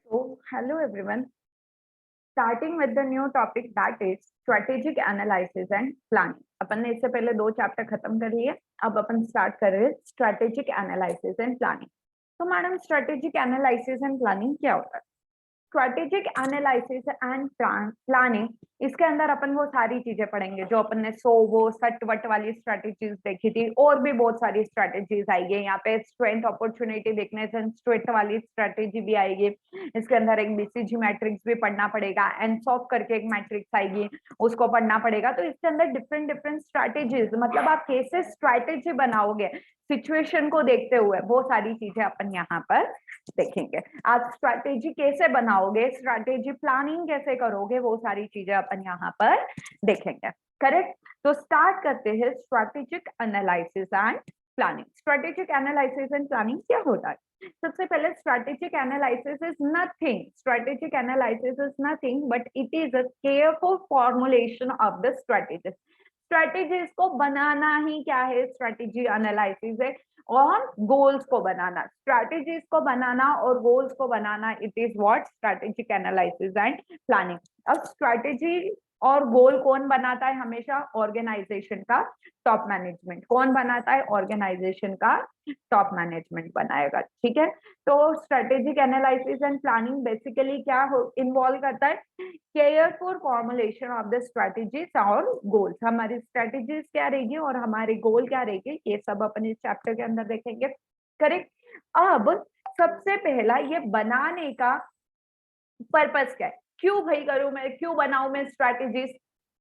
So, hello everyone. Starting with the new topic that is strategic analysis and planning. अपन ने इससे पहले 2 chapter खत्म कर लिए. अब अपन स्टार्ट कर रहे हैं स्ट्रेटेजिक एनालिसिस एंड प्लानिंग. तो madam strategic analysis and planning क्या होता है? स्ट्रेटेजिक एनालिसिस एंड प्लानिंग, इसके अंदर अपन वो सारी चीजें पढ़ेंगे जो अपन ने वो सट वट वाली स्ट्रेटेजीज देखी थी, और भी बहुत सारी स्ट्रेटेजीज आएगी. यहाँ पे स्ट्रेंथ अपॉर्चुनिटी देखने से स्ट्रेंथ वाली स्ट्रेटेजी भी आएगी. इसके अंदर एक बीसीजी मैट्रिक्स भी पढ़ना पड़ेगा, एनसॉफ करके एक मैट्रिक्स आएगी, उसको पढ़ना पड़ेगा. तो इसके अंदर डिफरेंट डिफरेंट स्ट्रेटेजीज, मतलब आप कैसे स्ट्रेटेजी बनाओगे सिचुएशन को देखते हुए, वो सारी चीजें अपन यहाँ पर देखेंगे. आप स्ट्रैटेजी कैसे बनाओगे, स्ट्रैटेजी प्लानिंग कैसे करोगे, वो सारी चीजें अपन यहाँ पर देखेंगे. करेक्ट. तो स्टार्ट करते हैं strategic analysis and planning. Strategic analysis and planning क्या होता है? सबसे पहले strategic analysis is nothing but it is a careful formulation of the strategies. Strategies को बनाना ही क्या है? स्ट्रैटेजी एनालिसिस है. और गोल्स को बनाना, स्ट्रैटेजीज को बनाना और गोल्स को बनाना, it is what strategic analysis and planning. अब स्ट्रैटेजी और गोल कौन बनाता है? हमेशा ऑर्गेनाइजेशन का टॉप मैनेजमेंट. कौन बनाता है? ऑर्गेनाइजेशन का टॉप मैनेजमेंट बनाएगा. ठीक है. तो strategic analysis and planning basically क्या इन्वॉल्व करता है? Careful formulation of the strategies और गोल्स. हमारी स्ट्रैटेजीज क्या रहेगी और हमारे गोल क्या रहेंगे, ये सब अपन इस चैप्टर के अंदर देखेंगे. करेक्ट. अब सबसे पहला ये बनाने का पर्पस क्या है? क्यों भाई करूं मैं, क्यों बनाऊं मैं स्ट्रैटेजीज,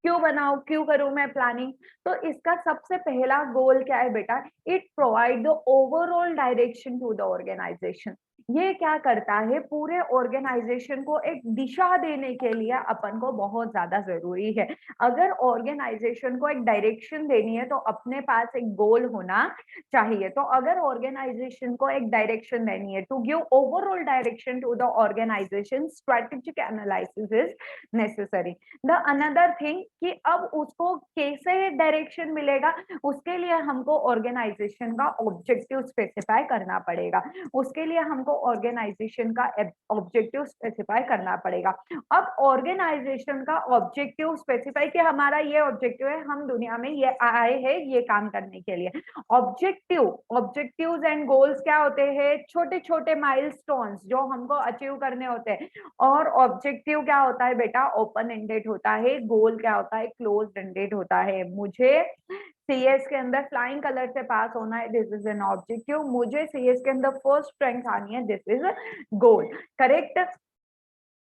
क्यों बनाऊं, क्यों करूं मैं प्लानिंग? तो इसका सबसे पहला गोल क्या है बेटा? It provide the overall direction to the organization. ये क्या करता है? पूरे ऑर्गेनाइजेशन को एक दिशा देने के लिए अपन को बहुत ज्यादा जरूरी है. अगर ऑर्गेनाइजेशन को एक डायरेक्शन देनी है तो अपने पास एक गोल होना चाहिए. तो अगर ऑर्गेनाइजेशन को एक डायरेक्शन देनी है, to give overall direction to the organization, strategic analysis is necessary. The another thing कि अब उसको कैसे डायरेक्शन मिलेगा, उसके लिए हमको ऑर्गेनाइजेशन का ऑब्जेक्टिव स्पेसिफाई करना पड़ेगा. उसके लिए हमको ऑर्गेनाइजेशन का ऑब्जेक्टिव स्पेसिफाई करना पड़ेगा. अब ऑर्गेनाइजेशन का ऑब्जेक्टिव स्पेसिफाई कि हमारा ये ऑब्जेक्टिव है, हम दुनिया में ये आए हैं ये काम करने के लिए. ऑब्जेक्टिव्स एंड गोल्स क्या होते हैं? छोटे छोटे माइलस्टोन्स जो हमको अचीव करने होते हैं. और ऑब्जेक्टिव क्या होता है बेटा? ओपन एंडेड होता है. गोल क्या होता है? क्लोज एंडेड होता है. मुझे सीएस के अंदर फ्लाइंग कलर से पास होना है, दिस इज एन ऑब्जेक्टिव. मुझे सीएस के अंदर फर्स्ट रैंक आनी है, दिस इज गोल. करेक्ट.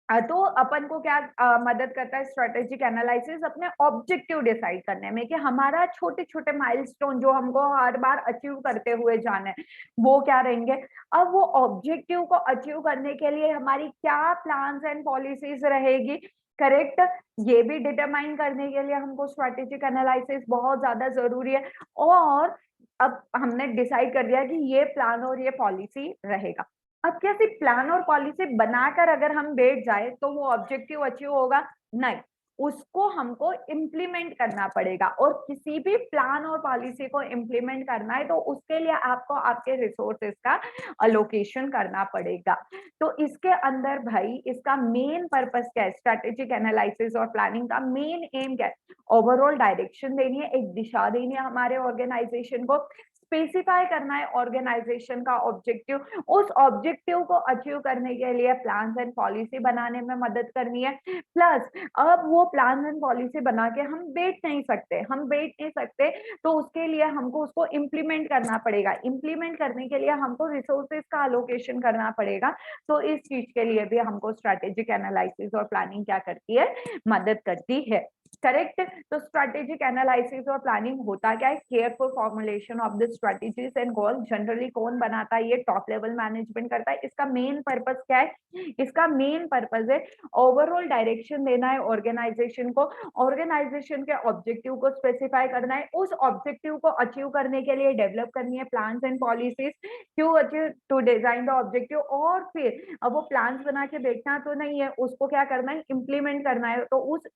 तो अपन को क्या मदद करता है स्ट्रेटेजिक एनालिसिस? अपने ऑब्जेक्टिव डिसाइड करने में कि हमारा छोटे छोटे माइलस्टोन जो हमको हर बार अचीव करते हुए जाना है, वो क्या रहेंगे. अब वो ऑब्जेक्टिव को अचीव करने के लिए हमारी क्या प्लान्स एंड पॉलिसीज रहेगी. करेक्ट. ये भी डिटरमाइन करने के लिए हमको स्ट्रेटेजिक एनालिसिस बहुत ज्यादा जरूरी है. और अब हमने डिसाइड कर दिया कि ये प्लान और ये पॉलिसी रहेगा. अब क्या सिर्फ प्लान और पॉलिसी बनाकर अगर हम बैठ जाए तो वो ऑब्जेक्टिव अचीव होगा? नहीं, उसको हमको इम्प्लीमेंट करना पड़ेगा. और किसी भी प्लान और पॉलिसी को इम्प्लीमेंट करना है तो उसके लिए आपको आपके रिसोर्सेस का अलोकेशन करना पड़ेगा. तो इसके अंदर भाई इसका मेन पर्पस क्या है? स्ट्रेटेजिक एनालिसिस और प्लानिंग का मेन एम क्या है? ओवरऑल डायरेक्शन देनी है, एक दिशा देनी है हमारे ऑर्गेनाइजेशन को. स्पेसिफाई करना है ऑर्गेनाइजेशन का ऑब्जेक्टिव. उस ऑब्जेक्टिव को अचीव करने के लिए प्लान्स एंड पॉलिसी बनाने में मदद करनी है. प्लस अब वो प्लान एंड पॉलिसी बना के हम बैठ नहीं सकते. तो उसके लिए हमको उसको इम्प्लीमेंट करना पड़ेगा. इम्प्लीमेंट करने के लिए हमको रिसोर्सेज का अलोकेशन करना पड़ेगा. तो इस चीज के लिए भी हमको स्ट्रेटेजिक एनालिसिस और प्लानिंग क्या करती है? मदद करती है. करेक्ट. तो स्ट्रेटेजिक एनालिसिस और प्लानिंग होता क्या है? Careful formulation of the strategies and goal. Generally कौन बनाता है? ये टॉप लेवल मैनेजमेंट करता है. इसका मेन पर्पस क्या है? इसका मेन पर्पस है ओवरऑल डायरेक्शन देना है ऑर्गेनाइजेशन को. ऑर्गेनाइजेशन के ऑब्जेक्टिव को स्पेसिफाई करना है. उस ऑब्जेक्टिव को अचीव करने के लिए डेवलप करनी है प्लान्स एंड पॉलिसीज. क्यों achieve? To design the objective. और फिर अब वो प्लान्स बना के बैठना तो नहीं है, उसको क्या करना है? इम्प्लीमेंट करना है. तो उस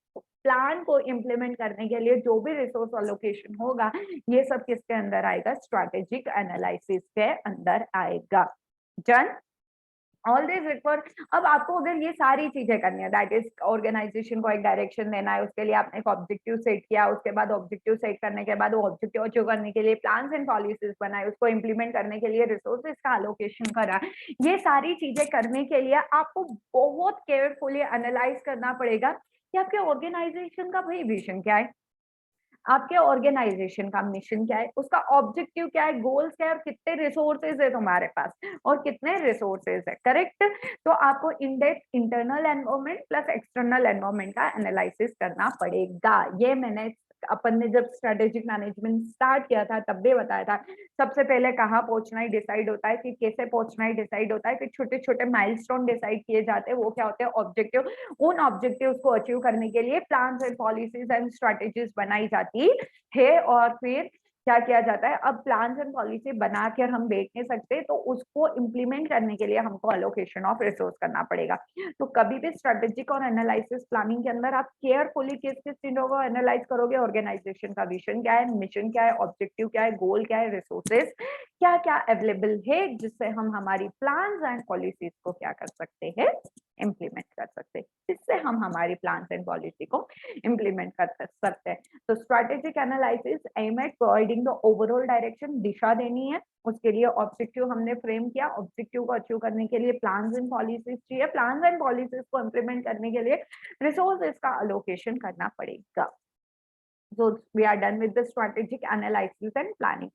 प्लान को इम्प्लीमेंट करने के लिए जो भी रिसोर्स अलोकेशन होगा, ये सब किसके अंदर आएगा? स्ट्रैटेजिक एनालिसिस के अंदर आएगा. डन. All this require. अब आपको अगर ये सारी चीजें करनी है, दैट इज ऑर्गेनाइजेशन को एक डायरेक्शन देना है, उसके लिए आपने एक ऑब्जेक्टिव सेट किया, उसके बाद ऑब्जेक्टिव सेट करने के बाद वो ऑब्जेक्टिव अचीव करने के लिए प्लान्स एंड पॉलिसीज बनाए, उसको इंप्लीमेंट करने के लिए रिसोर्सेज का एलोकेशन करा, ये सारी चीजें करने के लिए आपको बहुत केयरफुली एनालाइज करना पड़ेगा कि आपके ऑर्गेनाइजेशन का भाई विजन क्या है, आपके ऑर्गेनाइजेशन का मिशन क्या है, उसका ऑब्जेक्टिव क्या है, गोल्स क्या है, और कितने रिसोर्सेज है तुम्हारे पास और कितने रिसोर्सेज है। करेक्ट। तो आपको in depth internal environment plus external environment का एनालिसिस करना पड़ेगा। ये मैंने अपन ने जब स्ट्रेटेजिक मैनेजमेंट स्टार्ट किया था तब भी बताया था, सबसे पहले कहाँ पहुंचना ही डिसाइड होता है, फिर कैसे पहुंचना ही डिसाइड होता है, फिर छोटे छोटे माइलस्टोन डिसाइड किए जाते हैं, वो क्या होते हैं ऑब्जेक्टिव। उन ऑब्जेक्टिव्स को अचीव करने के लिए plans and policies and strategies बनाई जाती है, और फिर क्या किया जाता है, अब प्लान्स एंड पॉलिसी बनाकर हम बैठ नहीं सकते, तो उसको इम्प्लीमेंट करने के लिए हमको एलोकेशन ऑफ रिसोर्स करना पड़ेगा। तो कभी भी स्ट्रेटेजिक और एनालिसिस प्लानिंग के अंदर आप केयरफुली किस किस चीजों को एनालाइज करोगे, ऑर्गेनाइजेशन का विजन क्या है, मिशन क्या है, ऑब्जेक्टिव क्या है, गोल क्या है, रिसोर्सेज क्या क्या अवेलेबल है, जिससे हम हमारी प्लान्स एंड पॉलिसीज को क्या कर सकते हैं, इम्प्लीमेंट कर सकते हैं, जिससे हम हमारी प्लान्स एंड पॉलिसी को इम्प्लीमेंट कर सकते हैं। तो strategic analysis aim at providing the overall direction, दिशा देनी है, उसके लिए ऑब्जेक्टिव हमने फ्रेम किया, ऑब्जेक्टिव को अचीव करने के लिए प्लान्स एंड पॉलिसीज चाहिए, प्लान्स एंड पॉलिसीज को इम्प्लीमेंट करने के लिए रिसोर्सेज का अलोकेशन करना पड़ेगा। So we are done with the strategic analysis and planning.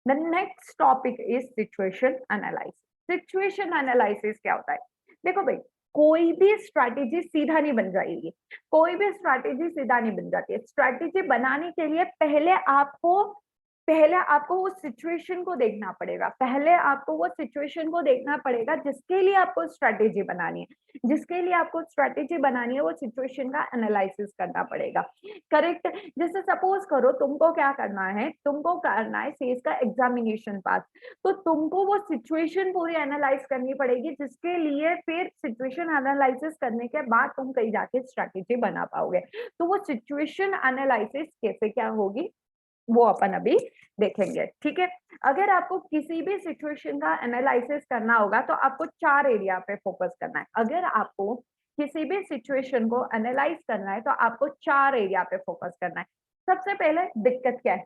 The next topic is situation analysis. Situation analysis क्या होता है? देखो भाई, कोई भी स्ट्रैटेजी सीधा नहीं बन जाएगी, कोई भी स्ट्रैटेजी सीधा नहीं बन जाती है। स्ट्रैटेजी बनाने के लिए पहले आपको वो सिचुएशन को देखना पड़ेगा, पहले आपको वो सिचुएशन को देखना पड़ेगा जिसके लिए आपको स्ट्रैटेजी बनानी है, जिसके लिए आपको स्ट्रैटेजी बनानी है वो सिचुएशन का एनालिसिस करना पड़ेगा। करेक्ट। जैसे सपोज करो तुमको क्या करना है, तुमको करना है सेल्स का एग्जामिनेशन पास, तो तुमको वो सिचुएशन पूरी एनालाइज करनी पड़ेगी, जिसके लिए फिर सिचुएशन एनालिसिस करने के बाद तुम कहीं जाके स्ट्रैटेजी बना पाओगे। तो वो सिचुएशन एनालिसिस कैसे क्या होगी वो अपन अभी देखेंगे। ठीक है। अगर आपको किसी भी सिचुएशन का एनालिसिस करना होगा तो आपको 4 एरिया पे फोकस करना है। अगर आपको किसी भी सिचुएशन को एनालाइज करना है तो आपको 4 एरिया पे फोकस करना है। सबसे पहले दिक्कत क्या है,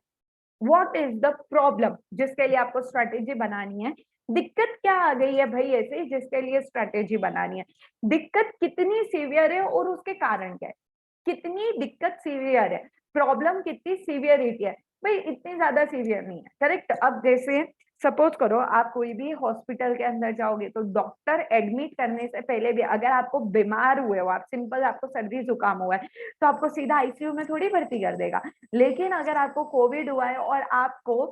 व्हाट इज द प्रॉब्लम जिसके लिए आपको स्ट्रैटेजी बनानी है। दिक्कत क्या आ गई है भाई ऐसे जिसके लिए स्ट्रैटेजी बनानी है, दिक्कत कितनी सीवियर है और उसके कारण क्या है, कितनी दिक्कत सीवियर है, प्रॉब्लम कितनी सीवियरिटी है। भाई इतनी ज्यादा सीवियर नहीं है। करेक्ट। अब जैसे सपोज करो आप कोई भी हॉस्पिटल के अंदर जाओगे तो डॉक्टर एडमिट करने से पहले भी अगर आपको बीमार हुए हो, आप सिंपल आपको सर्दी जुकाम हुआ है तो आपको सीधा आईसीयू में थोड़ी भर्ती कर देगा। लेकिन अगर आपको कोविड हुआ है और आपको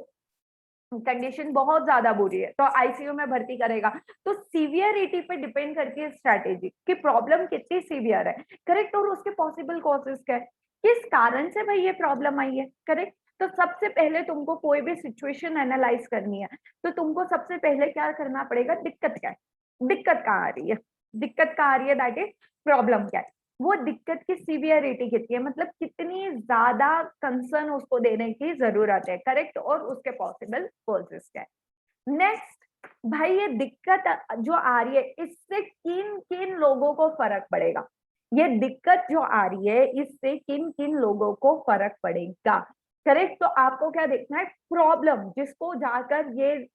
कंडीशन बहुत ज्यादा बुरी है तो आईसीयू में भर्ती करेगा। तो सीवियरिटी पे डिपेंड करती है स्ट्रैटेजी कि प्रॉब्लम कितनी सीवियर है। करेक्ट। और उसके पॉसिबल कॉजेस क्या है, किस कारण से भाई ये प्रॉब्लम आई है। करेक्ट। तो सबसे पहले तुमको कोई भी सिचुएशन एनालाइज करनी है तो तुमको सबसे पहले क्या करना पड़ेगा, दिक्कत क्या है, दिक्कत कहाँ आ रही है, दिक्कत कहाँ आ रही है, दैट इज प्रॉब्लम क्या है, वो दिक्कत की सीवियरिटी कितनी है, मतलब कितनी ज्यादा कंसर्न उसको देने की जरूरत है। करेक्ट। और उसके पॉसिबल कॉजेस क्या है। नेक्स्ट, भाई ये दिक्कत जो आ रही है इससे किन किन लोगों को फर्क पड़ेगा, ये दिक्कत जो आ रही है इससे किन किन लोगों को फर्क पड़ेगा। करेक्ट। तो आपको क्या देखना है, प्रॉब्लम जिसको जाकर ये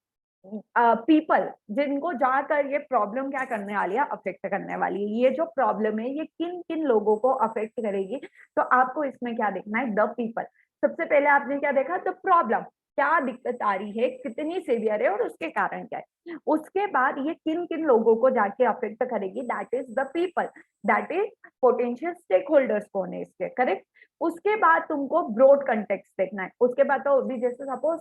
पीपल जिनको जाकर ये प्रॉब्लम क्या करने वाली है, अफेक्ट करने वाली है, ये जो प्रॉब्लम है ये किन किन लोगों को अफेक्ट करेगी। तो आपको इसमें क्या देखना है, द पीपल। सबसे पहले आपने क्या देखा, द प्रॉब्लम, क्या दिक्कत आ रही है, कितनी सीवियर है और उसके कारण क्या है। उसके बाद ये किन किन लोगों को जाके अफेक्ट करेगी, that is the people, that is potential stake holders कौन है इसके। करेक्ट। उसके बाद तुमको ब्रॉड कंटेक्स्ट देखना है। उसके बाद तो अभी जैसे सपोज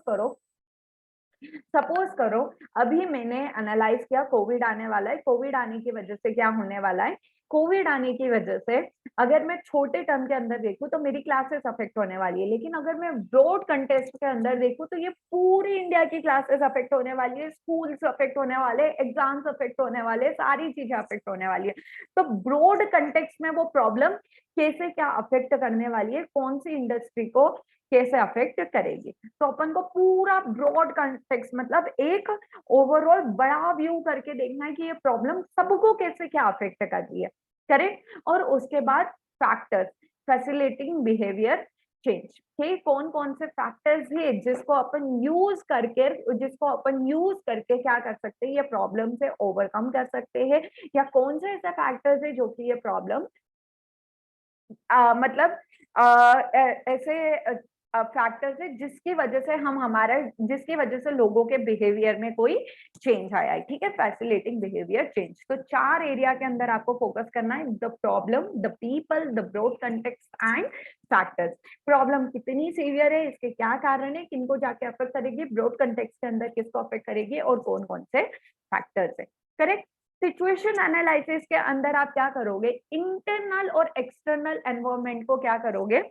करो अभी मैंने एनालाइज किया कोविड आने वाला है, कोविड आने की वजह से क्या होने वाला है, कोविड आने की वजह से अगर मैं छोटे टर्म के अंदर देखूं तो मेरी क्लासेस अफेक्ट होने वाली है, लेकिन अगर मैं ब्रॉड कंटेक्स्ट के अंदर देखूं तो ये पूरी इंडिया की क्लासेस अफेक्ट होने वाली है, स्कूल्स अफेक्ट होने वाले, एग्जाम्स अफेक्ट होने वाले, सारी चीजें अफेक्ट होने वाली है। तो ब्रॉड कंटेक्स्ट में वो प्रॉब्लम कैसे क्या अफेक्ट करने वाली है, कौन सी इंडस्ट्री को कैसे अफेक्ट करेगी। तो अपन को पूरा ब्रॉड कॉन्टेक्स्ट मतलब एक ओवरऑल बड़ा व्यू करके देखना है कि ये प्रॉब्लम सबको कैसे क्या अफेक्ट कर रही है, करेक्ट। और उसके बाद फैक्टर्स फैसिलिटिंग बिहेवियर चेंज, कि कौन कौन से फैक्टर्स है जिसको अपन यूज करके क्या कर सकते हैं, ये प्रॉब्लम से ओवरकम कर सकते हैं, या कौन से ऐसे फैक्टर्स है जो कि ये प्रॉब्लम मतलब ऐसे फैक्टर्स है जिसकी वजह से लोगों के बिहेवियर में कोई चेंज आया है, ठीक है। फैसिलिटिंग बिहेवियर चेंज, तो 4 एरिया के अंदर आपको फोकस करना है, the problem, the people, the broad context and factors. Problem कितनी सीवियर है, इसके क्या कारण है, किनको जाके अफेक्ट करेगी, ब्रॉड कंटेक्स्ट के अंदर किसको अफेक्ट करेगी, और कौन कौन से फैक्टर्स है, करेक्ट। सिचुएशन एनालिसिस के अंदर आप क्या करोगे, इंटरनल और एक्सटर्नल एनवायरनमेंट को क्या करोगे,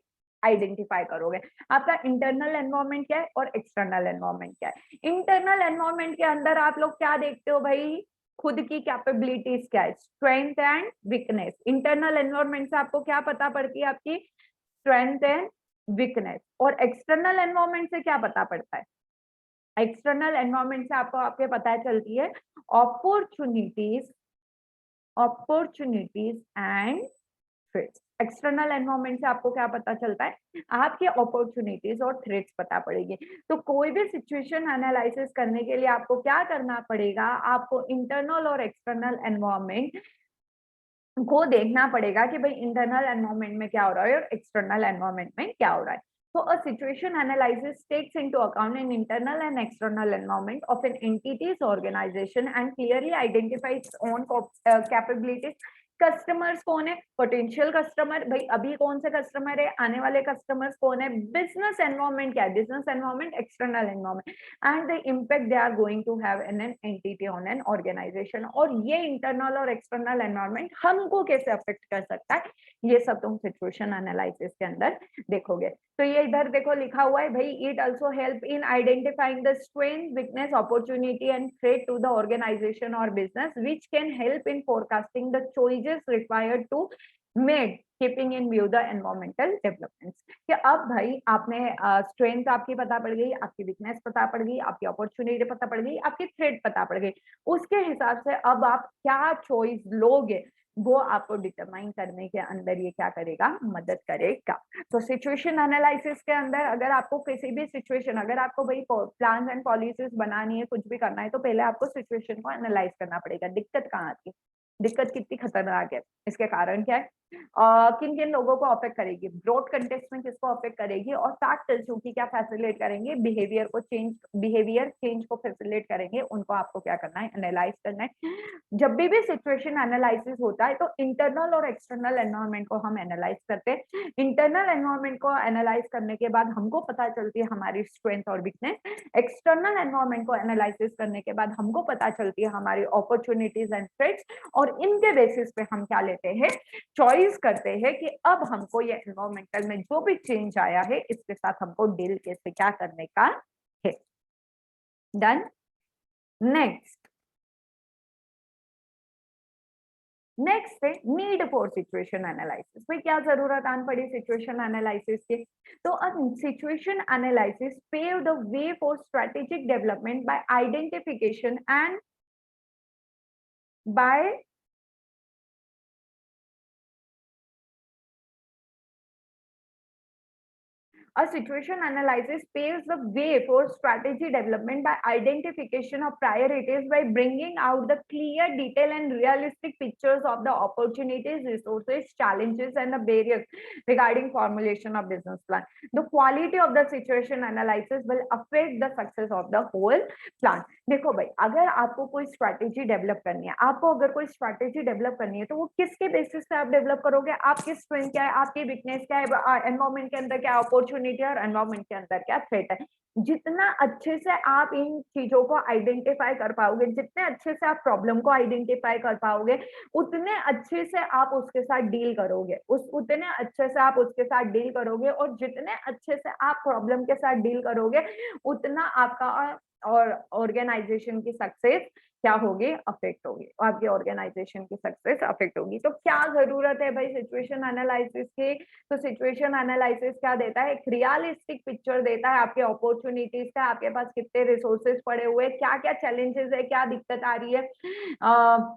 आइडेंटिफाई करोगे। आपका इंटरनल एनवायरनमेंट क्या है और एक्सटर्नल एनवायरनमेंट क्या है। इंटरनल एनवायरनमेंट के अंदर आप लोग क्या देखते हो भाई, खुद की कैपेबिलिटीज क्या है, strength and weakness. Internal environment से आपको क्या पता पड़ती है, आपकी स्ट्रेंथ एंड वीकनेस। और एक्सटर्नल एनवायरनमेंट से क्या पता पड़ता है, एक्सटर्नल एनवायरनमेंट से आपको आपके पता चलती है opportunities and threats. External environment से आपको क्या पता चलता है, आपके अपॉर्चुनिटीज और थ्रेट्स पता पड़ेगी। तो कोई भी सिचुएशन एनालिसिस करने के लिए आपको क्या करना पड़ेगा, आपको इंटरनल और एक्सटर्नल एनवायरनमेंट को देखना पड़ेगा कि भाई इंटरनल एनवायरनमेंट में क्या हो रहा है और एक्सटर्नल एनवायरनमेंट में क्या हो रहा है। So a situation analysis takes into account an internal and external environment of an entity's organization and clearly identifies its own capabilities. Customers कौन है, पोटेंशियल कस्टमर, भाई अभी कौन से कस्टमर है, आने वाले कस्टमर्स कौन है, बिजनेस एनवायरनमेंट क्या है, business environment, external environment, and the impact they are going to have in an entity on an organization. और ये इंटरनल और एक्सटर्नल एनवायरनमेंट हमको कैसे अफेक्ट कर सकता है, ये सब तुम सिचुएशन एनालिसिस के अंदर देखोगे। तो ये इधर देखो लिखा हुआ है भाई, it also help in identifying the strength, weakness, opportunity and threat to the organisation और business, which can help in forecasting the choices required to made keeping in view the environmental developments. कि अब भाई आपने strength आपकी पता पड़ गई, आपकी वीकनेस पता पड़ गई, आपकी अपॉर्चुनिटी पता पड़ गई, आपकी थ्रेट पता पड़ गई, उसके हिसाब से अब आप क्या चॉइस लोगे वो आपको डिटरमाइन करने के अंदर ये क्या करेगा, मदद करेगा। तो सिचुएशन एनालिसिस के अंदर अगर आपको किसी भी सिचुएशन, अगर आपको भाई प्लान्स एंड पॉलिसीज बनानी है, कुछ भी करना है, तो पहले आपको सिचुएशन को एनालाइज करना पड़ेगा। दिक्कत कहाँ आती है, दिक्कत कितनी खतरनाक है, इसके कारण क्या है, किन किन लोगों को अफेक्ट करेगी, ब्रॉड कंटेक्स्ट में किसको अफेक्ट करेगी, और फैक्टर्स जो कि क्या फैसिलिटेट करेंगे, बिहेवियर चेंज को फैसिलिटेट करेंगे, उनको आपको क्या करना है, एनालाइज करना है। जब भी सिचुएशन एनालिसिस होता है तो इंटरनल और एक्सटर्नल एनवायरनमेंट को हम एनालाइज करते हैं। इंटरनल एनवायरनमेंट को एनालाइज करने के बाद हमको पता चलती है हमारी स्ट्रेंथ और वीकनेस, एक्सटर्नल एनवायरनमेंट को एनालिसिस करने के बाद हमको पता चलती है हमारी अपॉर्चुनिटीज एंड थ्रेट्स, और इनके बेसिस पे हम क्या लेते हैं, चॉइस करते हैं कि अब हमको ये एनवायरमेंटल में जो भी चेंज आया है इसके साथ हमको डील कैसे क्या करने का है। डन। नेक्स्ट है नीड फॉर सिचुएशन एनालिसिस। भाई क्या जरूरत आन पड़ी सिचुएशन एनालिसिस की, तो situation analysis pave the way for strategic development by identification and by A situation analysis paves the way for strategy development by identification of priorities by bringing out the clear, detailed, and realistic pictures of the opportunities, resources, challenges, and the barriers regarding formulation of business plan. The quality of the situation analysis will affect the success of the whole plan. देखो भाई, अगर आपको कोई strategy develop करनी है, आपको अगर कोई स्ट्रैटेजी डेवलप करनी है, तो वो किसके बेसिस पे आप डेवलप करोगे, आपकी स्ट्रेंथ क्या है, आपकी वीकनेस क्या है, एनवायरमेंट के अंदर क्या अपॉर्चुनिटी है और एनवायरमेंट के अंदर क्या थ्रेट है, जितना अच्छे से आप इन चीजों को आइडेंटिफाई कर पाओगे, जितने अच्छे से आप प्रॉब्लम को आइडेंटिफाई कर पाओगे, उतने अच्छे से आप उसके साथ डील करोगे, उस उतने अच्छे से आप उसके साथ डील करोगे, और जितने अच्छे से आप प्रॉब्लम के साथ डील करोगे, उतना आपका और ऑर्गेनाइजेशन की सक्सेस क्या होगी, अफेक्ट होगी, आपकी ऑर्गेनाइजेशन की सक्सेस अफेक्ट होगी। तो क्या जरूरत है भाई सिचुएशन एनालिसिस की? तो सिचुएशन एनालिसिस क्या देता है, एक रियलिस्टिक पिक्चर देता है आपके अपॉर्चुनिटीज का, आपके पास कितने रिसोर्सेज पड़े हुए, क्या क्या चैलेंजेस है, क्या दिक्कत आ रही है।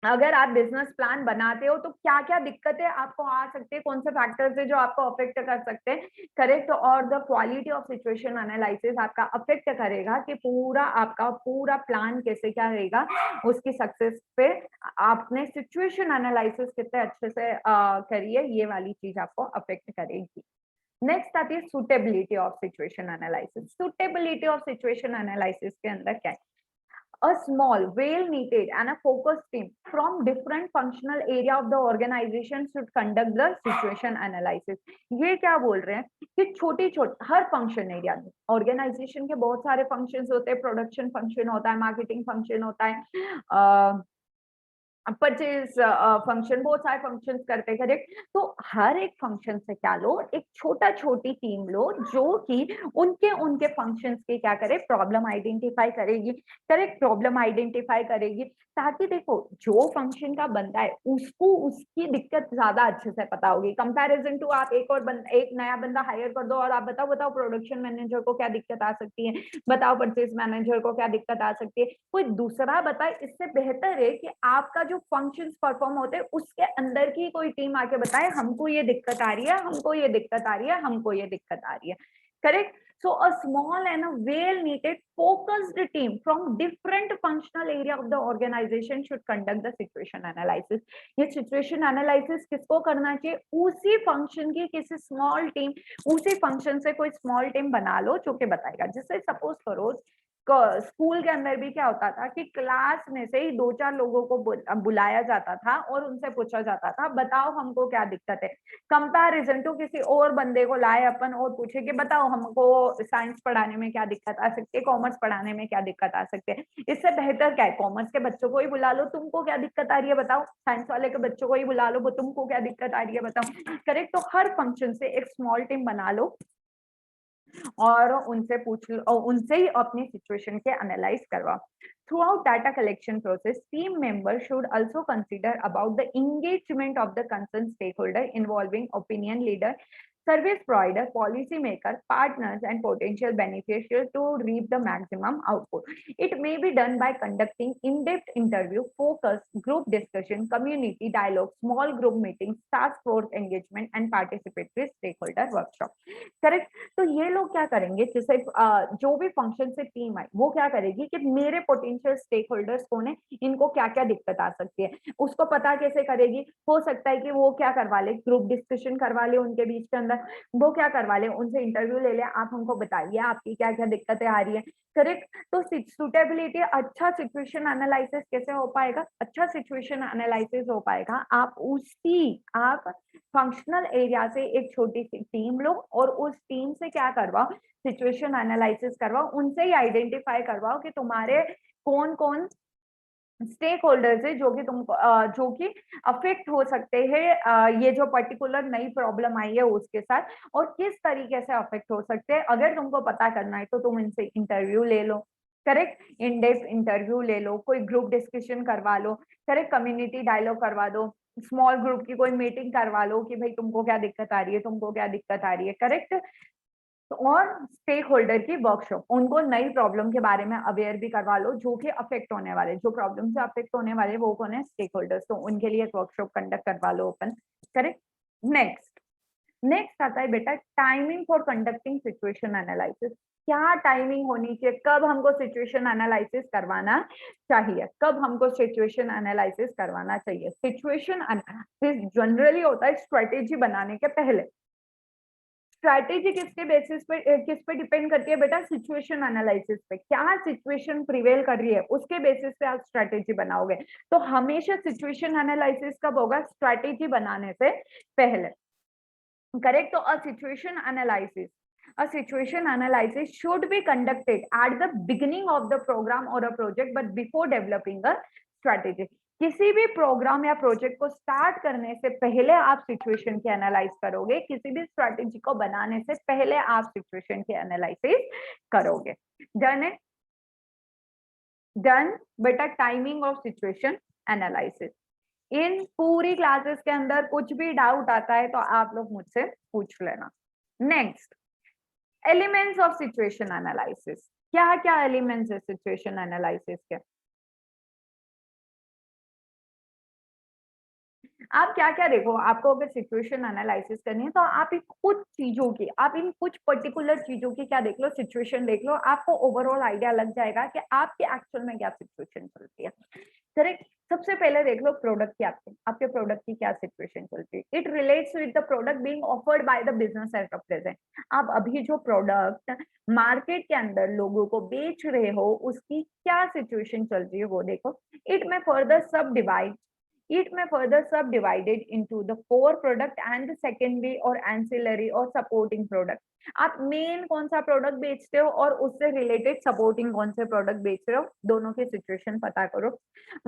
अगर आप बिजनेस प्लान बनाते हो तो क्या क्या दिक्कतें आपको आ सकती है, कौन से फैक्टर्स है जो आपको अफेक्ट कर सकते हैं, करेक्ट। और the quality of situation analysis आपका अफेक्ट करेगा कि पूरा आपका पूरा प्लान कैसे क्या रहेगा, उसकी सक्सेस पे आपने सिचुएशन एनालिसिस कितने अच्छे से करी है, ये वाली चीज आपको अफेक्ट करेगी। नेक्स्ट आती है suitability of situation analysis. Suitability of situation analysis के अंदर क्या है, a small, well-knitted and a focused team from different functional area of the organization should conduct the situation analysis। ये क्या बोल रहे हैं कि छोटी छोटी हर फंक्शन एरिया में, ऑर्गेनाइजेशन के बहुत सारे फंक्शंस होते हैं, प्रोडक्शन फंक्शन होता है, मार्केटिंग फंक्शन होता है, परचेज फंक्शन, बहुत सारे फंक्शंस करते हैं, करेक्ट। तो हर एक फंक्शन से क्या लो, एक छोटा छोटी टीम लो जो कि उनके उनके फंक्शंस के क्या करे, प्रॉब्लम आइडेंटिफाई करेगी, करेक्ट, प्रॉब्लम आइडेंटिफाई करेगी, ताकि देखो जो फंक्शन का बंदा है उसको उसकी दिक्कत ज्यादा अच्छे से पता होगी, कंपैरिजन टू आप एक नया बंदा हायर कर दो और आप बताओ बताओ प्रोडक्शन मैनेजर को क्या दिक्कत आ सकती है, बताओ परचेज मैनेजर को क्या दिक्कत आ सकती है, कोई दूसरा बताए, इससे बेहतर है कि आपका जो फंक्शंस परफॉर्म होते हैं उसके अंदर की कोई टीम आके बताए हमको ये दिक्कत आ रही है, हमको ये दिक्कत आ रही है, हमको ये दिक्कत आ रही है, correct. So a small and a well-knitted, focused team from different functional area of the organization should conduct the situation analysis। ये situation analysis किसको करना चाहिए, उसी function की किसी small team, उसी function से कोई small team बना लो जो कि बताएगा। जैसे सपोज करो स्कूल के अंदर भी क्या होता था कि क्लास में से ही 2-4 लोगों को बुलाया जाता था और उनसे पूछा जाता था बताओ हमको क्या दिक्कत है, कंपैरिजन टू किसी और बंदे को लाए अपन और पूछे कि बताओ हमको साइंस पढ़ाने में क्या दिक्कत आ सकती है, कॉमर्स पढ़ाने में क्या दिक्कत आ सकती है। इससे बेहतर क्या है, कॉमर्स के बच्चों को ही बुला लो, तुमको क्या दिक्कत आ रही है बताओ, साइंस वाले के बच्चों को ही बुला लो, वो तुमको क्या दिक्कत आ रही है बताओ, करेक्ट। तो हर फंक्शन से एक स्मॉल टीम बना लो और उनसे पूछ लो, उनसे ही अपनी सिचुएशन के एनालाइज करवाओ। Throughout data collection process, team members should also consider about the engagement of the concerned stakeholder involving opinion leader, service provider, policy maker, partners, and potential beneficiaries to reap the maximum output. It may be done by conducting in-depth interview, focus, group discussion, community dialogue, small group meetings, task force engagement, and participatory stakeholder workshop। Correct. तो ये लोग क्या करेंगे, जैसे जो भी function से team आई वो क्या करेगी कि मेरे पोटेंशियल स्टेक होल्डर्स कौन है, इनको क्या क्या दिक्कत आ सकती है, उसको पता कैसे करेगी। हो सकता है कि वो क्या करवा ले, ग्रुप डिस्कशन करवा ले उनके बीच के अंदर, वो क्या करवा ले, उनसे इंटरव्यू ले ले, आप हमको बताइए आपकी क्या क्या दिक्कतें आ रही है, करेक्ट। तो सुटेबिलिटी, अच्छा सिचुएशन एनालिसिस कैसे हो पाएगा, अच्छा सिचुएशन एनालिसिस हो पाएगा आप फंक्शनल एरिया से एक छोटी सी टीम लो और उस टीम से क्या करवाओ, सिचुएशन एनालिसिस करवाओ, उनसे ही आइडेंटिफाई करवाओ कि तुम्हारे कौन कौन स्टेक होल्डर्स है जो कि तुमको जो कि अफेक्ट हो सकते हैं ये जो पर्टिकुलर नई प्रॉब्लम आई है उसके साथ, और किस तरीके से अफेक्ट हो सकते हैं। अगर तुमको पता करना है तो तुम इनसे इंटरव्यू ले लो, करेक्ट, इन डेप्थ इंटरव्यू ले लो, कोई ग्रुप डिस्कशन करवा लो, करेक्ट, कम्युनिटी डायलॉग करवा दो, स्मॉल ग्रुप की कोई मीटिंग करवा लो कि भाई तुमको क्या दिक्कत आ रही है, तुमको क्या दिक्कत आ रही है, करेक्ट। और स्टेक होल्डर की वर्कशॉप, उनको नई प्रॉब्लम के बारे में अवेयर भी करवा लो, जो कि अफेक्ट होने वाले, जो प्रॉब्लम से अफेक्ट होने वाले वो कौन है, स्टेक होल्डर्स, तो उनके लिए एक वर्कशॉप कंडक्ट करवा लो ओपन, करेक्ट। नेक्स्ट नेक्स्ट आता है बेटा timing for conducting situation analysis. क्या टाइमिंग होनी चाहिए, कब हमको सिचुएशन एनालिसिस करवाना चाहिए, कब हमको सिचुएशन एनालिसिस करवाना चाहिए। सिचुएशन एनालिसिस जनरली होता है स्ट्रेटेजी बनाने के पहले। स्ट्रैटेजी किसके बेसिस पे, किस पे डिपेंड करती है बेटा, सिचुएशन एनालिसिस पे, क्या सिचुएशन प्रिवेल कर रही है उसके बेसिस पे आप स्ट्रैटेजी बनाओगे। तो हमेशा सिचुएशन एनालिसिस कब होगा, स्ट्रैटेजी बनाने से पहले, करेक्ट। तो a situation analysis A situation analysis should be conducted at the beginning of the program or a project, but before developing a strategy. किसी भी प्रोग्राम या प्रोजेक्ट को स्टार्ट करने से पहले आप सिचुएशन की एनालाइज करोगे, किसी भी स्ट्रेटेजी को बनाने से पहले आप सिचुएशन की एनालिसिस करोगे। डन है? डन बेटा। Timing of situation analysis. इन पूरी क्लासेस के अंदर कुछ भी डाउट आता है तो आप लोग मुझसे पूछ लेना। Next, elements of situation analysis. क्या क्या एलिमेंट्स है सिचुएशन एनालिसिस के? आप क्या क्या देखो, आपको अगर सिचुएशन एनालिसिस करनी है तो आप इन कुछ चीजों की, आप इन कुछ पर्टिकुलर चीजों की क्या देख लो, सिचुएशन देख लो, आपको ओवरऑल आइडिया लग जाएगा कि आपके एक्चुअल में क्या सिचुएशन चलती है। करेक्ट। सबसे पहले देख लो प्रोडक्ट की, आपके प्रोडक्ट की क्या सिचुएशन चलती है। It relates with the product being offered by the business at present. आप अभी जो प्रोडक्ट मार्केट के अंदर लोगों को बेच रहे हो उसकी क्या सिचुएशन चल रही है वो देखो। इट में फर्दर सब divide, it may further subdivided into the core product and the secondary or ancillary or supporting product। आप मेन कौन सा प्रोडक्ट बेचते हो और उससे रिलेटेड सपोर्टिंग कौन से प्रोडक्ट बेच रहे हो, दोनों की सिचुएशन पता करो।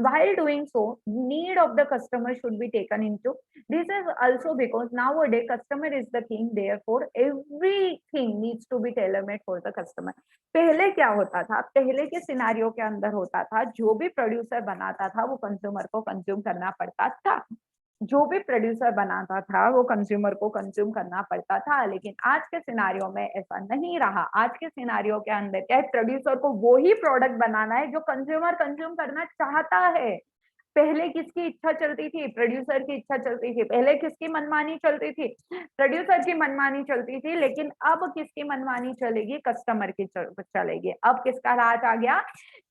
while doing so, need of the customer should be taken into, this is also because nowadays customer is the king, therefore everything needs to be tailor made for the customer। पहले क्या होता था, पहले के scenario के अंदर होता था जो भी प्रोड्यूसर बनाता था वो कंज्यूमर को कंज्यूम करना पड़ता था, जो भी प्रोड्यूसर बनाता था वो कंज्यूमर को कंज्यूम करना पड़ता था। लेकिन आज के सिनारियो में ऐसा नहीं रहा। आज के सिनारियो के अंदर क्या है, प्रोड्यूसर को वो ही प्रोडक्ट बनाना है जो कंज्यूमर कंज्यूम करना चाहता है। पहले किसकी इच्छा चलती थी, प्रोड्यूसर की इच्छा चलती थी। पहले किसकी मनमानी चलती थी, प्रोड्यूसर की मनमानी चलती थी। लेकिन अब किसकी मनमानी चलेगी, कस्टमर की चलेगी। अब किसका राज आ गया,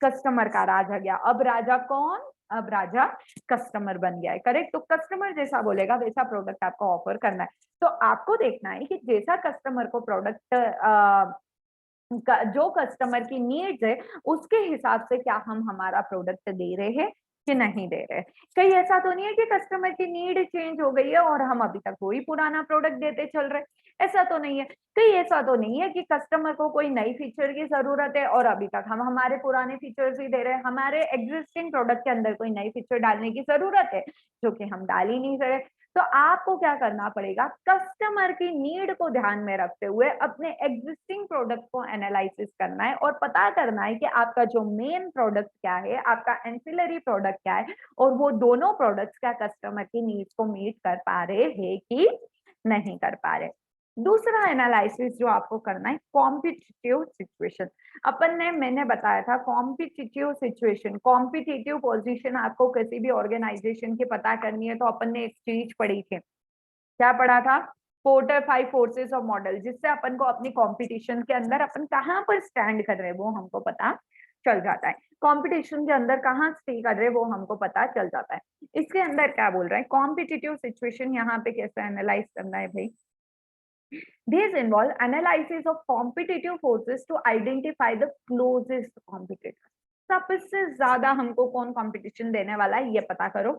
कस्टमर का राज आ गया। अब राजा कौन, अब राजा कस्टमर बन गया है। करेक्ट। तो कस्टमर जैसा बोलेगा वैसा प्रोडक्ट आपको ऑफर करना है। तो आपको देखना है कि जैसा कस्टमर को प्रोडक्ट जो कस्टमर की नीड्स है उसके हिसाब से क्या हम हमारा प्रोडक्ट दे रहे हैं कि नहीं दे रहे। कहीं ऐसा तो नहीं है कि कस्टमर की नीड चेंज हो गई है और हम अभी तक वही पुराना प्रोडक्ट देते चल रहे, ऐसा तो नहीं है। कहीं ऐसा तो नहीं है कि कस्टमर को कोई नई फीचर की जरूरत है और अभी तक हम हमारे पुराने फीचर्स ही दे रहे हैं। हमारे एग्जिस्टिंग प्रोडक्ट के अंदर कोई नई फीचर डालने की जरूरत है जो कि हम डाल ही नहीं रहे। तो आपको क्या करना पड़ेगा, कस्टमर की नीड को ध्यान में रखते हुए अपने एग्जिस्टिंग प्रोडक्ट को एनालिसिस करना है और पता करना है कि आपका जो मेन प्रोडक्ट क्या है, आपका एंसिलरी प्रोडक्ट क्या है, और वो दोनों प्रोडक्ट्स क्या कस्टमर की नीड्स को मीट कर पा रहे हैं कि नहीं कर पा रहे। दूसरा एनालिसिस जो आपको करना है, कॉम्पिटिटिव सिचुएशन। अपन ने, मैंने बताया था कॉम्पिटिटिव सिचुएशन, कॉम्पिटिटिव पोजीशन आपको किसी भी ऑर्गेनाइजेशन की पता करनी है तो अपन ने एक चीज पढ़ी थी, क्या पढ़ा था, फोर्टर 5 फोर्सेस ऑफ मॉडल, जिससे अपन को अपनी कंपटीशन के अंदर अपन कहाँ पर स्टैंड कर रहे हैं वो हमको पता चल जाता है। कंपटीशन के अंदर कहाँ स्टे कर रहे हैं वो हमको पता चल जाता है। इसके अंदर क्या बोल रहा है, कॉम्पिटिटिव सिचुएशन यहाँ पे कैसे एनालाइज करना है भाई। These involve analysis of competitive forces to identify the closest competitor। सबसे ज्यादा हमको कौन कंपटीशन देने वाला है ये पता करो।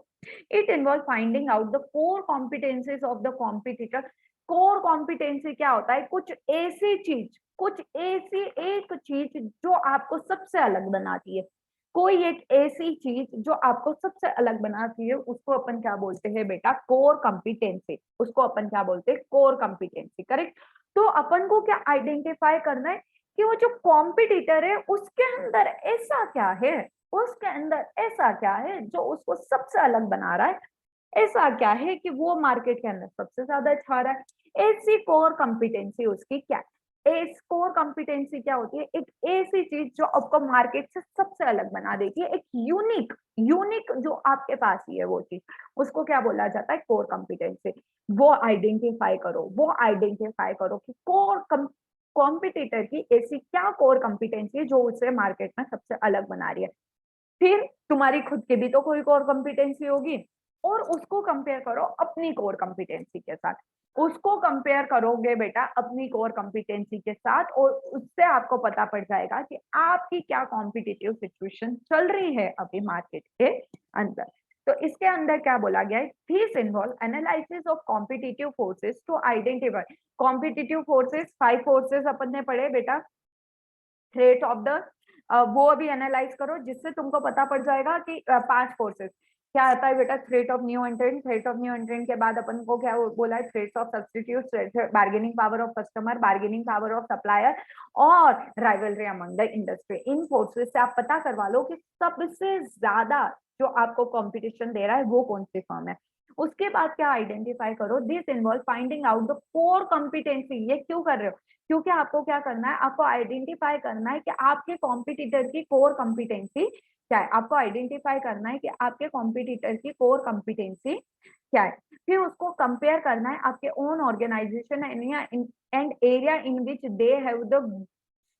It involve finding out the core competencies of the competitor. Core competency क्या होता है, कुछ ऐसी चीज, कुछ ऐसी एक चीज जो आपको सबसे अलग बनाती है। कोई एक ऐसी चीज जो आपको सबसे अलग बनाती है उसको अपन क्या बोलते हैं बेटा, कोर कॉम्पिटेंसी। उसको अपन क्या बोलते हैं, कोर कॉम्पिटेंसी। करेक्ट। तो अपन को क्या आइडेंटिफाई करना है कि वो जो कॉम्पिटिटर है उसके अंदर ऐसा क्या है, उसके अंदर ऐसा क्या है जो उसको सबसे अलग बना रहा है, ऐसा क्या है कि वो मार्केट के अंदर सबसे ज्यादा छा रहा है। ऐसी कोर कॉम्पिटेंसी उसकी क्या है। इस कोर कॉम्पिटेंसी क्या होती है, एक ऐसी चीज जो आपको मार्केट से सबसे अलग बना देती है, एक यूनिक, यूनिक जो आपके पास ही है वो चीज, उसको क्या बोला जाता है, कोर कॉम्पिटेंसी। वो आइडेंटिफाई करो, वो आइडेंटिफाई करो कि कोर कॉम्पिटिटर की ऐसी क्या कोर कॉम्पिटेंसी है जो उसे मार्केट में सबसे अलग बना रही है। फिर तुम्हारी खुद की भी तो कोई कोर कॉम्पिटेंसी होगी और उसको कंपेयर करो अपनी कोर कॉम्पिटेंसी के साथ। उसको कंपेयर करोगे बेटा अपनी कोर कॉम्पिटेंसी के साथ और उससे आपको पता पड़ जाएगा कि आपकी क्या कॉम्पिटिटिव सिचुएशन चल रही है अभी मार्केट के अंदर। तो इसके अंदर क्या बोला गया है, this involve analysis of competitive forces to identify. Competitive forces 5 forces अपन ने पढ़े बेटा, थ्रेट ऑफ द, वो अभी एनालाइज करो जिससे तुमको पता पड़ जाएगा कि 5 फोर्सेस क्या आता है बेटा। Threat of new entrant, threat of new entrant के बाद अपन को क्या बोला है, threats of substitute, bargaining power of customer, bargaining power of supplier और राइवलरी अमंग द इंडस्ट्री। इन फोर्सेस से आप पता करवा लो कि सबसे ज्यादा जो आपको कंपटीशन दे रहा है वो कौन सी फर्म है। उसके बाद क्या आइडेंटिफाई करो, this involve finding out the core competency. ये क्यों कर रहे हो, क्योंकि आपको क्या करना है, आपको आइडेंटिफाई करना है कि आपके कॉम्पिटिटर की कोर कॉम्पिटेंसी क्या है। आपको आइडेंटिफाई करना है कि आपके कॉम्पिटिटर की कोर कॉम्पिटेंसी क्या है, फिर उसको कंपेयर करना है आपके own organization and area in which they have the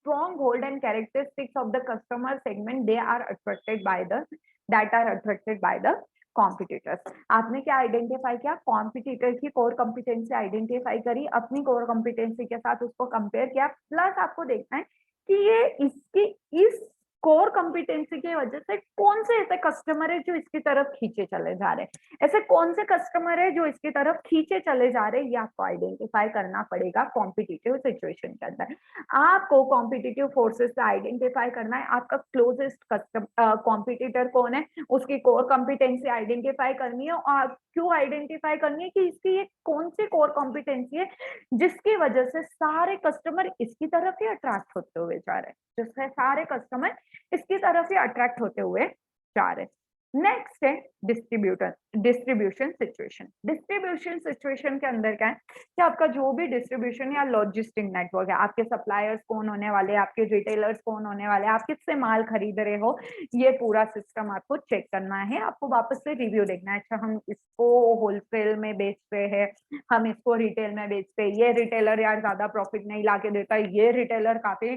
strong hold and characteristics of the customer segment they are attracted by the that are attracted by the competitors। आपने क्या identify किया, कॉम्पिटिटर की core competency identify करी, अपनी core competency के साथ उसको compare किया, प्लस आपको देखना है कि ये इसकी इस कोर कॉम्पिटेंसी की वजह से कौन से ऐसे कस्टमर है जो इसकी तरफ खींचे चले जा रहे हैं, ऐसे कौन से कस्टमर है जो इसकी तरफ खींचे चले जा रहे हैं, ये आपको आइडेंटिफाई करना पड़ेगा कॉम्पिटिटिव सिचुएशन के अंदर। आपको कॉम्पिटिटिव फोर्सेस से आइडेंटिफाई करना है आपका क्लोजेस्ट कस्टमर कॉम्पिटिटर कौन है, उसकी कोर कॉम्पिटेंसी आइडेंटिफाई करनी है। और क्यों आइडेंटिफाई करनी है कि इसकी ये कौन सी कोर कॉम्पिटेंसी है जिसकी वजह से सारे कस्टमर इसकी तरफ ही अट्रैक्ट होते हुए जा रहे हैं, जिससे सारे कस्टमर इसकी तरफ ही अट्रैक्ट होते हुए जा रहे हैं। नेक्स्ट है डिस्ट्रीब्यूशन सिचुएशन। डिस्ट्रीब्यूशन सिचुएशन के अंदर क्या है कि आपका जो भी डिस्ट्रीब्यूशन या लॉजिस्टिक नेटवर्क है, आपके सप्लायर्स कौन होने वाले, आपके रिटेलर्स कौन होने वाले, आप किससे माल खरीद रहे हो, ये पूरा सिस्टम आपको चेक करना है। आपको वापस से रिव्यू देखना है, अच्छा हम इसको होलसेल में बेचते हैं, हम इसको रिटेल में बेचते हैं, ये रिटेलर यार ज्यादा प्रॉफिट नहीं ला के देता है, ये रिटेलर काफी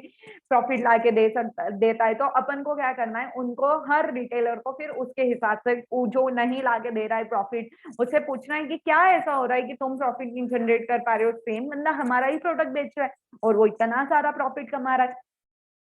प्रॉफिट ला के देता है। तो अपन को क्या करना है, उनको हर रिटेलर को फिर उसके हिसाब से जो नहीं ला के दे रहा है प्रॉफिट, उससे पूछना है कि क्या ऐसा हो रहा है कि तुम प्रॉफिट नहीं जनरेट कर पा रहे हो, सेम बंदा हमारा ही प्रोडक्ट बेच रहा है और वो इतना सारा प्रॉफिट कमा रहा है,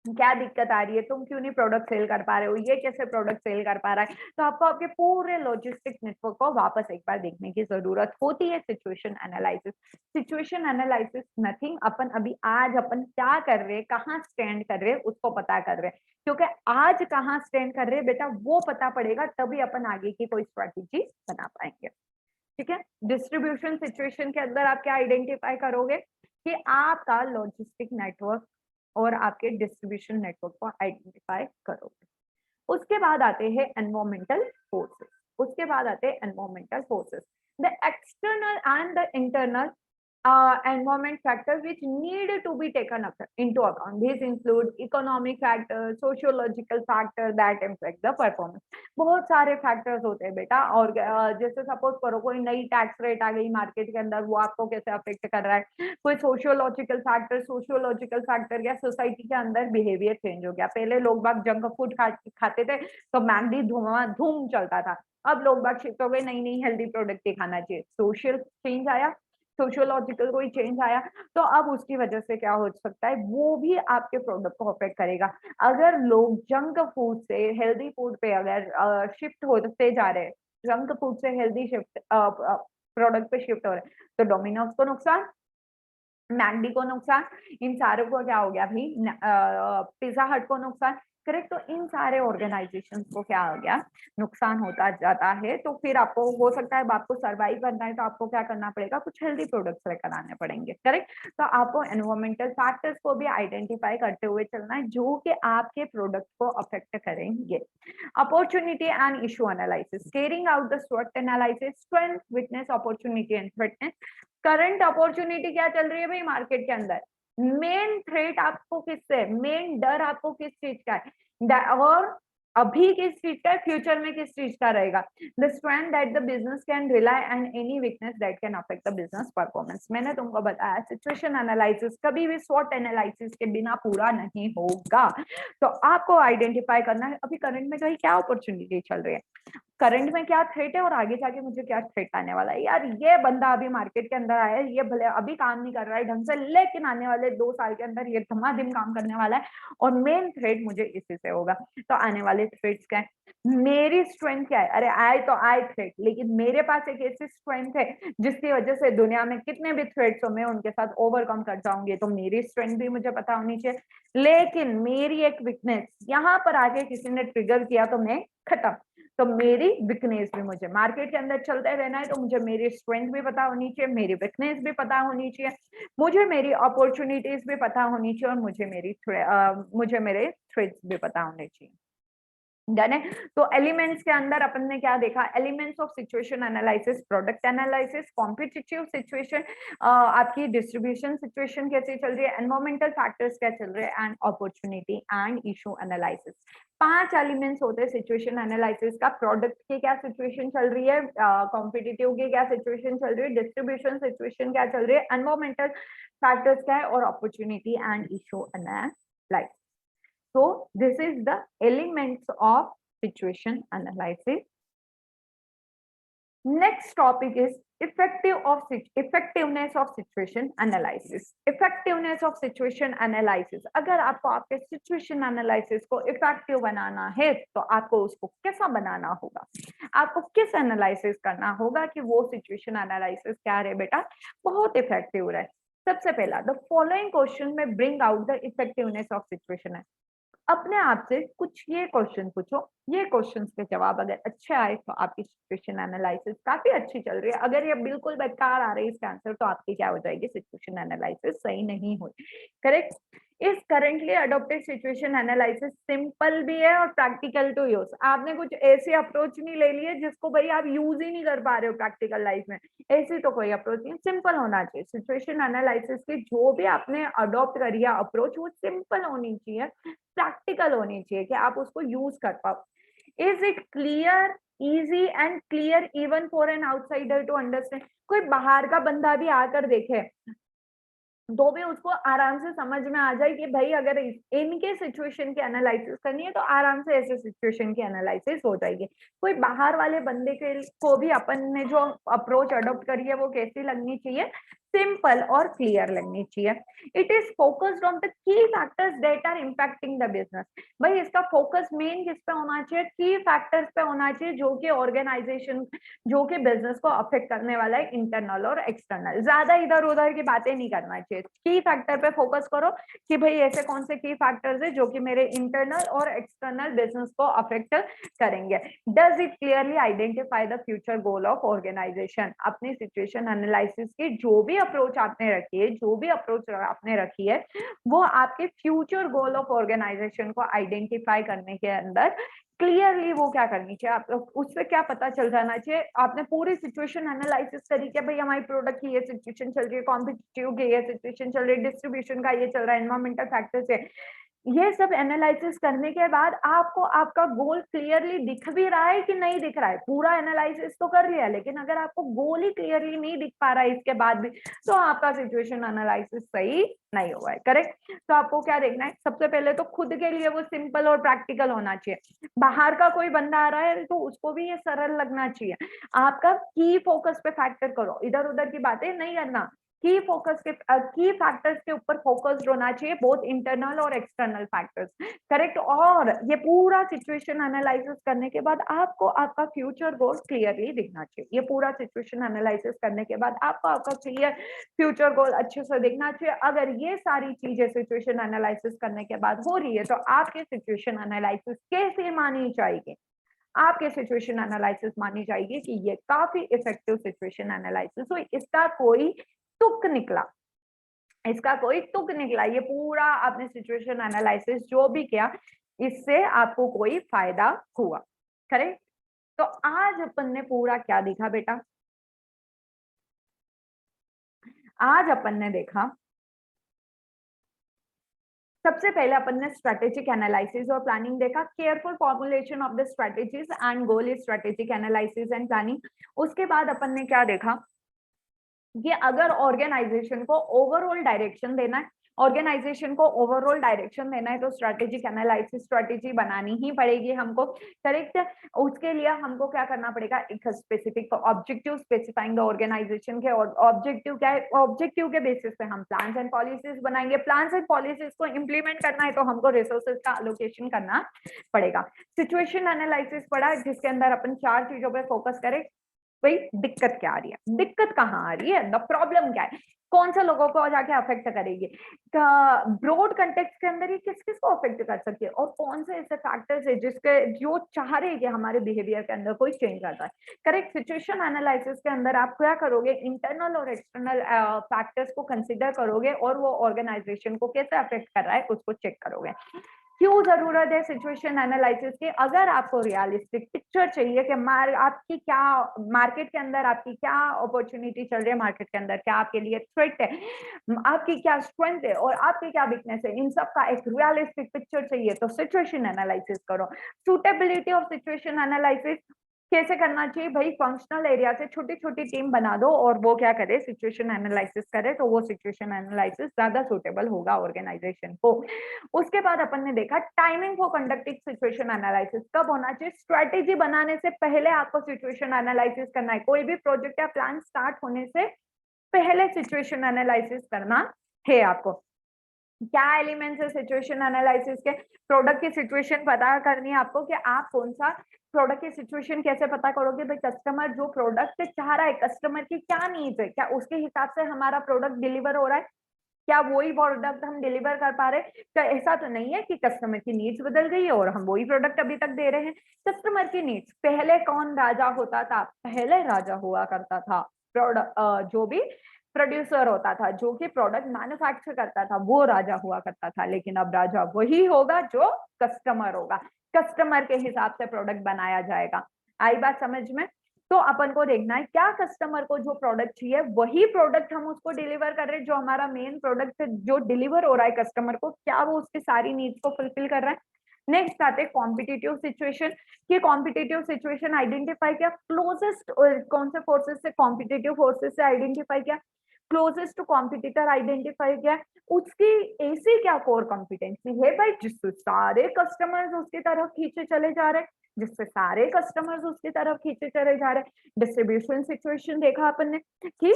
क्या दिक्कत आ रही है, तुम क्यों नहीं प्रोडक्ट सेल कर पा रहे हो, ये कैसे प्रोडक्ट सेल कर पा रहा है। तो आपको आपके पूरे लॉजिस्टिक नेटवर्क को वापस एक बार देखने की जरूरत होती है। Situation analysis, situation analysis nothing, अपन अभी आज अपन क्या कर रहे हैं, कहाँ स्टैंड कर रहे हैं उसको पता कर रहे हैं, क्योंकि आज कहाँ स्टैंड कर रहे हैं बेटा वो पता पड़ेगा, तभी अपन आगे की कोई स्ट्रेटेजी बना पाएंगे। ठीक है, डिस्ट्रीब्यूशन सिचुएशन के अंदर आप क्या आइडेंटिफाई करोगे कि आपका लॉजिस्टिक नेटवर्क और आपके डिस्ट्रीब्यूशन नेटवर्क को आइडेंटिफाई करोगे। उसके बाद आते हैं एनवायरमेंटल फोर्सेस, उसके बाद आते हैं environmental forces, the external and the internal environment factors which need to be taken up into account. These include economic factors, sociological factors that impact the performance. बहुत सारे फैक्टर्स होते हैं बेटा, और जैसे सपोज करो कोई नई टैक्स रेट आ गई मार्केट के अंदर, वो आपको कैसे अफेक्ट कर रहा है। कोई सोशियोलॉजिकल फैक्टर या सोसाइटी के अंदर बिहेवियर चेंज हो गया, पहले लोग बाग जंक फूड खाते थे तो मैगडी धूम चलता था, अब लोग बाग शिफ्ट हो गए, नई नई हेल्दी प्रोडक्ट ही खाना चाहिए, सोशल चेंज आया, सोशियोलॉजिकल कोई चेंज आया, तो अब उसकी वजह से क्या हो सकता है, वो भी आपके प्रोडक्ट को अफेक्ट करेगा। अगर लोग जंक फूड से हेल्दी फूड पे अगर शिफ्ट होते जा रहे हैं, जंक फूड से हेल्दी शिफ्ट प्रोडक्ट पे शिफ्ट हो रहे हैं, तो डोमिनोज को नुकसान, मैकडी को नुकसान, इन सारों को क्या हो गया भाई, पिज्जा हट को नुकसान, करेक्ट। तो इन सारे ऑर्गेनाइजेशंस को क्या हो गया, नुकसान होता जाता है। तो फिर आपको हो सकता है आपको सर्वाइव करना है तो आपको क्या करना पड़ेगा, कुछ हेल्दी प्रोडक्ट्स लेकर आने पड़ेंगे, करेक्ट। तो आपको एनवायरमेंटल फैक्टर्स को भी आइडेंटिफाई करते हुए चलना है जो कि आपके प्रोडक्ट को अफेक्ट करेंगे। Opportunity and issue analysis, carrying out the स्वॉट analysis, strength, weakness, opportunity and threats. Current opportunity क्या चल रही है भाई मार्केट के अंदर, मेन थ्रेट आपको किससे, मेन डर आपको किस चीज का है, और अभी किस चीज का है, फ्यूचर में किस चीज का रहेगा। The strength that the business can rely and any weakness that can affect the business performance. मैंने तुमको बताया सिचुएशन एनालिसिस कभी भी स्वॉट एनालिसिस के बिना पूरा नहीं होगा। तो आपको आइडेंटिफाई करना है अभी करंट में भाई क्या अपॉर्चुनिटी चल रही है, करंट में क्या थ्रेट है और आगे जाके मुझे क्या थ्रेट आने वाला है। यार ये बंदा अभी मार्केट के अंदर आया है, ये भले अभी काम नहीं कर रहा है ढंग से, लेकिन आने वाले 2 साल के अंदर ये धमाधम काम करने वाला है और मेन थ्रेट मुझे इसी से होगा। तो आने वाले थ्रेट्स क्या है, मेरी स्ट्रेंथ क्या है, अरे आए तो आए थ्रेट, लेकिन मेरे पास एक ऐसी स्ट्रेंथ है जिसकी वजह से दुनिया में कितने भी थ्रेट्स हो मैं उनके साथ ओवरकम कर जाऊंगी। तो मेरी स्ट्रेंथ भी मुझे पता होनी चाहिए, लेकिन मेरी एक वीकनेस यहाँ पर आके किसी ने ट्रिगर किया तो मैं खत्म। तो मेरी वीकनेस भी, मुझे मार्केट के अंदर चलते रहना है तो मुझे मेरी स्ट्रेंथ भी पता होनी चाहिए, मेरी वीकनेस भी पता होनी चाहिए, मुझे मेरी अपॉर्चुनिटीज भी पता होनी चाहिए और मुझे मेरे थ्रेट्स भी पता होने चाहिए। डन है। तो एलिमेंट्स के अंदर अपन ने क्या देखा, elements of situation analysis, product analysis, competitive situation, आपकी डिस्ट्रीब्यूशन सिचुएशन कैसे चल रही है, एनवायरमेंटल फैक्टर्स क्या चल रहे हैं, and opportunity and issue analysis. 5 elements होते हैं सिचुएशन एनालिसिस का। प्रोडक्ट की क्या सिचुएशन चल रही है, कॉम्पिटिटिव की क्या सिचुएशन चल रही है, डिस्ट्रीब्यूशन सिचुएशन क्या चल रही है, एनवायरमेंटल फैक्टर्स क्या है, और opportunity and issue analysis. So this is the elements of situation analysis. Next topic is effectiveness of situation analysis. Effectiveness of situation analysis. अगर आपको आपके situation analysis को effective बनाना है तो आपको उसको कैसा बनाना होगा, आपको किस analysis करना होगा कि वो situation analysis क्या रहे बेटा, बहुत effective रहे। सबसे पहला, the following question में bring out the effectiveness of situation है। अपने आप से कुछ ये क्वेश्चन पूछो, ये क्वेश्चन के जवाब अगर अच्छे आए तो आपकी सिचुएशन एनालिसिस काफी अच्छी चल रही है। अगर ये बिल्कुल बेकार आ रही है इसका आंसर तो आपकी क्या हो जाएगी, सिचुएशन एनालिसिस सही नहीं हुई। करेक्ट। इस currently adopted situation analysis simple भी है और प्रैक्टिकल टू यूज। आपने कुछ ऐसी अप्रोच नहीं ले ली है जिसको भाई आप यूज ही नहीं कर पा रहे हो प्रैक्टिकल लाइफ में, ऐसी तो कोई अप्रोच नहीं, सिंपल होना चाहिए। सिचुएशन एनालिसिस की जो भी आपने अडॉप्ट करी है अप्रोच वो सिंपल होनी चाहिए, प्रैक्टिकल होनी चाहिए कि आप उसको यूज कर पाओ। Is it clear, easy and clear even for an outsider to understand. कोई बाहर का बंदा भी आकर देखे तो भी उसको आराम से समझ में आ जाए कि भाई अगर इनके सिचुएशन की एनालिसिस करनी है तो आराम से ऐसे सिचुएशन की एनालिसिस हो जाएगी। कोई बाहर वाले बंदे के को भी अपन ने जो अप्रोच अडॉप्ट करी है वो कैसी लगनी चाहिए, सिंपल और क्लियर लगनी चाहिए। It is focused on the key factors that are impacting the business. भाई इसका फोकस मेन किस पे होना चाहिए, की फैक्टर्स पे होना चाहिए जो कि ऑर्गेनाइजेशन, जो कि बिजनेस को अफेक्ट करने वाला है, इंटरनल और एक्सटर्नल। ज्यादा इधर उधर की बातें नहीं करना चाहिए, की फैक्टर पे फोकस करो कि भाई ऐसे कौन से की फैक्टर्स है जो कि मेरे इंटरनल और एक्सटर्नल बिजनेस को अफेक्ट करेंगे। Does it clearly identify the future goal of organization. अपनी सिचुएशन एनालिसिस की जो भी अप्रोच आपने रखी है, जो भी अप्रोच आपने रखी है वो आपके फ्यूचर गोल ऑफ ऑर्गेनाइजेशन को आइडेंटिफाई करने के अंदर क्लियरली वो क्या करनी चाहिए, आप उससे क्या पता चल जाना चाहिए। आपने पूरी सिचुएशन एनालिसिस करी कि भाई हमारी प्रोडक्ट की ये सिचुएशन चल रही है, कॉम्पिटिटिव की ये सिचुएशन चल रही है, डिस्ट्रीब्यूशन का ये चल रहा है, एनवायरमेंटल फैक्टर्स है। ये सब एनालिसिस करने के बाद आपको आपका गोल क्लियरली दिख भी रहा है कि नहीं दिख रहा है, पूरा एनालिसिस तो कर लिया लेकिन अगर आपको गोल ही क्लियरली नहीं दिख पा रहा है इसके बाद भी तो आपका सिचुएशन एनालिसिस सही नहीं हुआ है। करेक्ट। तो आपको क्या देखना है, सबसे पहले तो खुद के लिए वो सिंपल और प्रैक्टिकल होना चाहिए। बाहर का कोई बंदा आ रहा है तो उसको भी ये सरल लगना चाहिए। आपका की फोकस पे फैक्टर करो, इधर उधर की बातें नहीं करना। की फोकस के की फैक्टर्स के ऊपर फोकस्ड होना चाहिए, बोथ इंटरनल और एक्सटर्नल फैक्टर्स। करेक्ट। और ये पूरा सिचुएशन एनालिसिस करने के बाद आपको आपका फ्यूचर गोल क्लियरली दिखना चाहिए। ये पूरा सिचुएशन एनालिसिस करने के बाद आपको आपका क्लियर फ्यूचर गोल अच्छे से दिखना चाहिए। अगर ये सारी चीजें सिचुएशन एनालिसिस करने के बाद हो रही है तो आपकी सिचुएशन एनालिसिस कैसे मानी जाएगी, आपके सिचुएशन एनालिसिस मानी जाएगी कि ये काफी इफेक्टिव सिचुएशन एनालिसिस हुई, इसका कोई तुक निकला, इसका कोई तुक निकला। ये पूरा आपने सिचुएशन एनालिसिस जो भी किया इससे आपको कोई फायदा हुआ। करेक्ट। तो आज अपन ने पूरा क्या देखा बेटा, आज अपन ने देखा सबसे पहले अपन ने स्ट्रेटेजिक एनालिसिस और प्लानिंग देखा, careful formulation of the strategies and goal is strategic analysis and planning. उसके बाद अपन ने क्या देखा कि अगर ऑर्गेनाइजेशन को ओवरऑल डायरेक्शन देना है ऑर्गेनाइजेशन को ओवरऑल डायरेक्शन देना है तो स्ट्रेटेजिक एनालिसिस स्ट्रेटेजी बनानी ही पड़ेगी हमको, करेक्ट। उसके लिए हमको क्या करना पड़ेगा, एक specific objective specifying the organization के, और ऑब्जेक्टिव क्या है, ऑब्जेक्टिव के बेसिस पे हम प्लान्स एंड पॉलिसीज बनाएंगे, प्लान्स एंड पॉलिसीज को इंप्लीमेंट करना है तो हमको रिसोर्सेज का एलोकेशन करना पड़ेगा। सिचुएशन एनालिसिस पढ़ा जिसके अंदर अपन 4 चीजों पे फोकस करें, भाई दिक्कत क्या आ रही है, दिक्कत कहाँ आ रही है, द प्रॉब्लम क्या है, कौन से लोगों को जाके अफेक्ट करेगी, ब्रॉड कंटेक्स्ट के अंदर ये किस किस को अफेक्ट कर सकती है, और कौन से ऐसे फैक्टर्स है जिसके जो चाह रहे हैं कि हमारे बिहेवियर के अंदर कोई चेंज आता है। करेक्ट। सिचुएशन एनालिसिस के अंदर आप क्या करोगे, इंटरनल और एक्सटर्नल फैक्टर्स को कंसिडर करोगे और वो ऑर्गेनाइजेशन को कैसे अफेक्ट कर रहा है उसको चेक करोगे। क्यों जरूरत है सिचुएशन एनालिसिस की, अगर आपको रियलिस्टिक पिक्चर चाहिए कि आपकी क्या मार्केट के अंदर आपकी क्या अपॉर्चुनिटी चल रही है, मार्केट के अंदर क्या आपके लिए थ्रेट है, आपकी क्या स्ट्रेंथ है और आपकी क्या वीकनेस है, इन सब का एक रियलिस्टिक पिक्चर चाहिए तो सिचुएशन एनालिसिस करो। सूटेबिलिटी ऑफ सिचुएशन एनालिसिस कैसे करना चाहिए भाई, फंक्शनल एरिया से छोटी छोटी टीम बना दो और वो क्या करे, सिचुएशन एनालिसिस करे, तो वो सिचुएशन एनालिसिस ज्यादा सूटेबल होगा ऑर्गेनाइजेशन को। उसके बाद अपन ने देखा timing for conducting situation analysis कब होना चाहिए, स्ट्रेटेजी बनाने से पहले आपको सिचुएशन एनालिसिस करना है, कोई भी प्रोजेक्ट या प्लान स्टार्ट होने से पहले सिचुएशन एनालिसिस करना है आपको। क्या एलिमेंट्स है सिचुएशन एनालिसिस के, प्रोडक्ट की सिचुएशन पता करनी है आपको कि आप कौन सा प्रोडक्ट की सिचुएशन कैसे पता करोगे भाई, कस्टमर जो प्रोडक्ट चाह रहा है, कस्टमर की क्या नीड्स है, क्या उसके हिसाब से हमारा प्रोडक्ट डिलीवर हो रहा है, क्या वही प्रोडक्ट हम डिलीवर कर पा रहे हैं, तो ऐसा तो नहीं है कि कस्टमर की नीड्स बदल गई है और हम वही प्रोडक्ट अभी तक दे रहे हैं। कस्टमर की नीड्स, पहले कौन राजा होता था, पहले राजा हुआ करता था प्रोडक्ट जो भी प्रोड्यूसर होता था, जो कि प्रोडक्ट मैन्युफैक्चर करता था वो राजा हुआ करता था, लेकिन अब राजा वही होगा जो कस्टमर होगा, कस्टमर के हिसाब से प्रोडक्ट बनाया जाएगा। आई बात समझ में। तो अपन को देखना है क्या कस्टमर को जो प्रोडक्ट चाहिए वही प्रोडक्ट हम उसको डिलीवर कर रहे हैं, जो हमारा मेन प्रोडक्ट जो डिलीवर हो रहा है कस्टमर को, क्या वो उसकी सारी नीड्स को फुलफिल कर रहा है। नेक्स्ट आते हैं कॉम्पिटिटिव सिचुएशन, कि कॉम्पिटिटिव सिचुएशन आइडेंटिफाई किया, क्लोजेस्ट कौन से फोर्सेस से, कॉम्पिटिटिव फोर्सेस से आइडेंटिफाई किया, क्लोजेस्ट टू कॉम्पिटिटर आइडेंटिफाई किया, उसकी ऐसी क्या कोर कॉम्पिटेंसी है भाई जिससे सारे कस्टमर्स उसकी तरफ खींचे चले जा रहे हैं, जिससे सारे कस्टमर्स उसकी तरफ खींचे चले जा रहे हैं। डिस्ट्रीब्यूशन सिचुएशन देखा अपन ने कि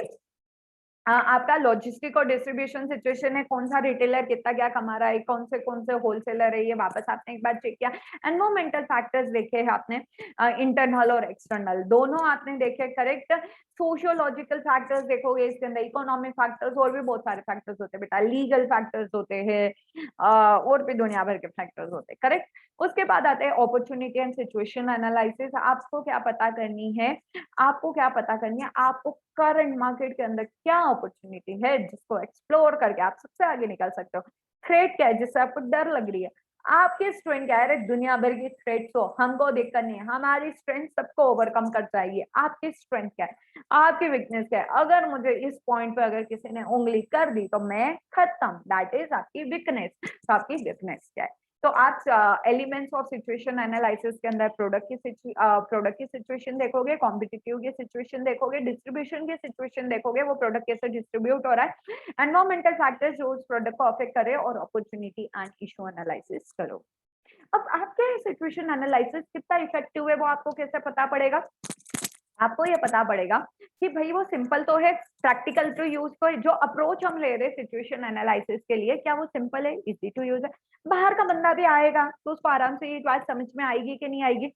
आपका लॉजिस्टिक और डिस्ट्रीब्यूशन सिचुएशन है, कौन सा रिटेलर कितना क्या कमा रहा है, कौन से होलसेलर है, ये वापस आपने एक बार चेक किया। एनवायरमेंटल फैक्टर्स देखे हैं आपने, इंटरनल और एक्सटर्नल दोनों आपने देखे, करेक्ट। सोशियोलॉजिकल फैक्टर्स देखोगे इसके अंदर, इकोनॉमिक फैक्टर्स, और भी बहुत सारे फैक्टर्स होते हैं बेटा, लीगल फैक्टर्स होते हैं और भी दुनिया भर के फैक्टर्स होते हैं, करेक्ट। उसके बाद आते हैं अपॉर्चुनिटी एंड सिचुएशन एनालिसिस। आपको क्या पता करनी है, आपको क्या पता करनी है, आपको करंट मार्केट के अंदर क्या अपॉर्चुनिटी है जिसको एक्सप्लोर करके आप सबसे आगे निकल सकते हो। थ्रेट क्या है जिससे आपको डर लग रही है, आपकी स्ट्रेंथ क्या है, दुनिया भर की थ्रेट हो हमको दिक्कत नहीं है, हमारी स्ट्रेंथ सबको ओवरकम कर जाएगी। आपकी स्ट्रेंथ क्या है, आपकी वीकनेस क्या है, अगर मुझे इस पॉइंट पे अगर किसी ने उंगली कर दी तो मैं खत्म, दैट इज आपकी वीकनेस। तो आपकी वीकनेस क्या है, तो आप एलिमेंट्स ऑफ सिचुएशन एनालिसिस के अंदर प्रोडक्ट की सिचुएशन देखोगे, कॉम्पिटिटिव की सिचुएशन देखोगे, डिस्ट्रीब्यूशन की सिचुएशन देखोगे, वो प्रोडक्ट कैसे डिस्ट्रीब्यूट हो रहा है, एनवायरमेंटल फैक्टर्स जो उस प्रोडक्ट को अफेक्ट करे, और अपॉर्चुनिटी एंड इशू एनालिसिस करो। अब आपके सिचुएशन एनालिसिस कितना इफेक्टिव है वो आपको कैसे पता पड़ेगा, आपको ये पता पड़ेगा कि भाई वो सिंपल तो है, प्रैक्टिकल टू यूज, तो जो अप्रोच हम ले रहे हैं सिचुएशन एनालिसिस के लिए, क्या वो सिंपल है, इजी टू यूज है, बाहर का बंदा भी आएगा तो उसको आराम से ये बात समझ में आएगी कि नहीं आएगी।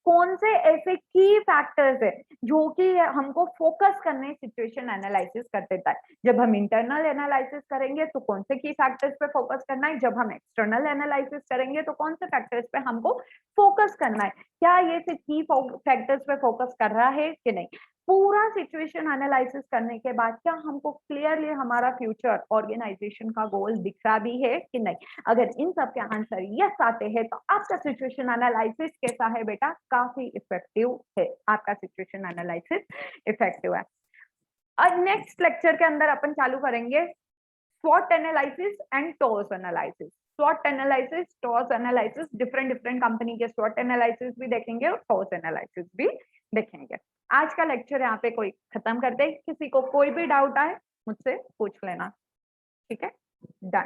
कौन से ऐसे की फैक्टर्स है जो कि हमको फोकस करने सिचुएशन एनालिसिस कर देता है। जब हम इंटरनल एनालिसिस करेंगे तो कौन से की फैक्टर्स पे फोकस करना है, जब हम एक्सटर्नल एनालिसिस करेंगे तो कौन से फैक्टर्स पे हमको फोकस करना है, क्या ये की फैक्टर्स पे फोकस कर रहा है कि नहीं। पूरा सिचुएशन एनालिसिस करने के बाद क्या हमको क्लियरली हमारा फ्यूचर ऑर्गेनाइजेशन का गोल दिख रहा भी है कि नहीं। अगर इन सब के आंसर यस आते हैं तो आपका सिचुएशन एनालिसिस कैसा है बेटा, काफी इफेक्टिव है, आपका सिचुएशन एनालिसिस इफेक्टिव है। और नेक्स्ट लेक्चर के अंदर अपन चालू करेंगे SWOT analysis and toss analysis. SWOT analysis, toss analysis, different company के SWOT एनालिसिस भी देखेंगे और टॉस एनालिसिस भी देखेंगे। आज का लेक्चर यहाँ पे कोई खत्म कर दे, किसी को कोई भी डाउट आए मुझसे पूछ लेना, ठीक है। डन।